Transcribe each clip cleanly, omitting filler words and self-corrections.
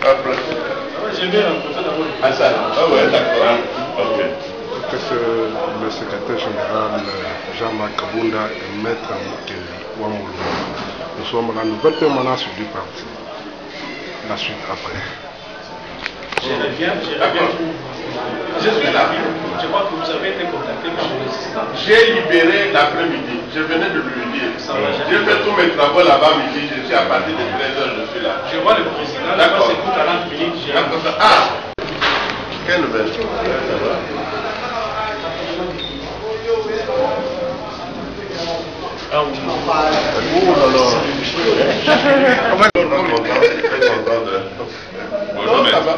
Après. J'ai bien rencontré d'abord. Ah ça, ah ouais, d'accord. Ok. Le secrétaire général Jean-Marc Kabunda et Maître Wamolo. Nous sommes la nouvelle permanence du parti. La suite après. Je reviens. Je suis là. Je crois que vous avez été contacté par le résistant. J'ai libéré l'après-midi. Je venais de lui dire. J'ai fait tous mes travaux là-bas midi. Je suis à partir de 13h, je suis là. Je vois le président. D'accord, c'est pour 40 minutes. Ah! Quelle nouvelle? Ah oui. Oh là là.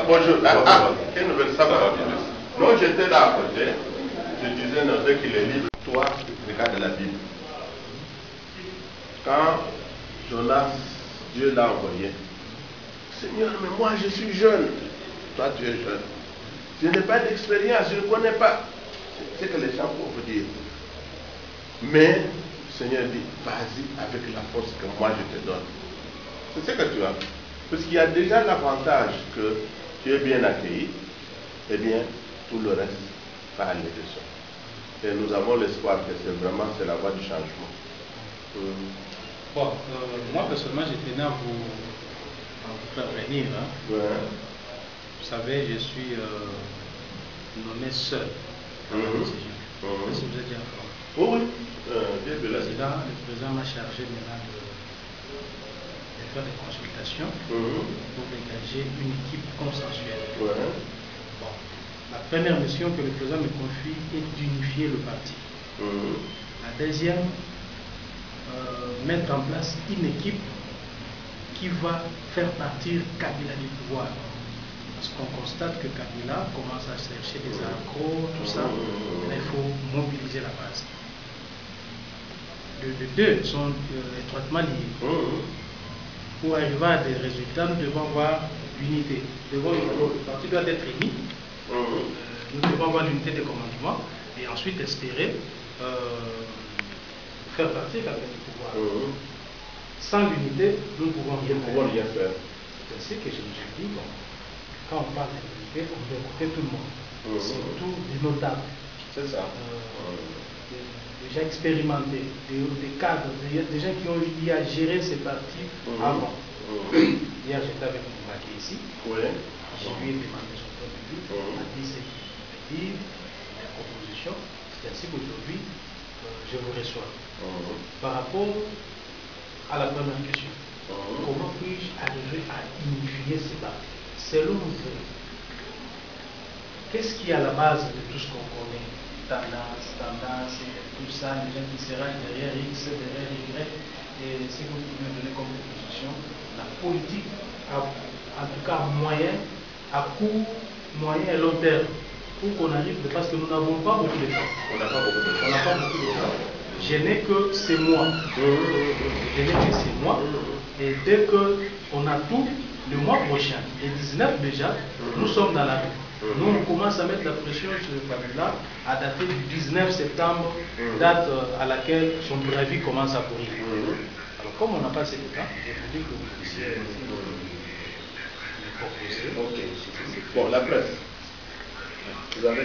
Bonjour. Ah, quelle nouvelle? Ça va? Non, j'étais là à côté. Je disais, non, dès qu'il est libre, toi, regarde la Bible. Quand Jonas, Dieu l'a envoyé, Seigneur, mais moi je suis jeune. Toi, tu es jeune. Je n'ai pas d'expérience, je ne connais pas. C'est ce que les gens peuvent dire. Mais, Seigneur dit, vas-y avec la force que moi je te donne. C'est ce que tu as. Parce qu'il y a déjà l'avantage que tu es bien accueilli, eh bien, tout le reste va aller de soi. Et nous avons l'espoir que c'est la voie du changement. Bon, moi personnellement, je tenais à vous prévenir. Hein. Ouais. Vous savez, je suis nommé seul. Si vous êtes bien informé. Oui, Le président m'a chargé maintenant de faire des consultations pour dégager une équipe consensuelle. Ouais. Bon. La première mission que le président me confie est d'unifier le parti. La deuxième, mettre en place une équipe qui va faire partir Kabila du pouvoir. Parce qu'on constate que Kabila commence à chercher des accros, tout ça. Et là, il faut mobiliser la base. Les deux sont étroitement liés. Pour arriver à des résultats, nous devons avoir l'unité. Le parti doit être uni. Nous devons avoir l'unité de commandement et ensuite espérer faire partie du pouvoir. Sans l'unité, nous ne pouvons rien faire. C'est ce que je me suis dit. Bon, quand on parle d'unité, on doit écouter tout le monde. Surtout des notables. C'est ça. Des gens expérimentés, des cadres, des gens qui ont eu à gérer ces partis avant. Hier, j'étais avec Moumaki ici. Je lui ai demandé son point de vue. Il m'a dit ce qu'il veut dire, les propositions. C'est ainsi qu'aujourd'hui, je vous reçois. Par rapport à la première question, comment puis-je arriver à unifier ces partis? Selon vous, qu'est-ce qui est à la base de tout ce qu'on connaît? Tendance, tout ça, les gens qui seront derrière X, derrière Y, et ce que vous pouvez donner comme proposition, la politique, en tout cas à court, moyen et long terme, pour qu'on arrive, parce que nous n'avons pas beaucoup de temps. On n'a pas beaucoup de temps. Je n'ai que ces mois. Et dès qu'on a tout, le mois prochain, le 19 déjà, nous sommes dans la rue. Nous, on commence à mettre la pression sur le Kabila à dater du 19 septembre, date à laquelle son préavis commence à courir. Alors, comme on n'a pas assez de temps, je vous dis que vous puissiez me proposer. Bon, la presse. Vous avez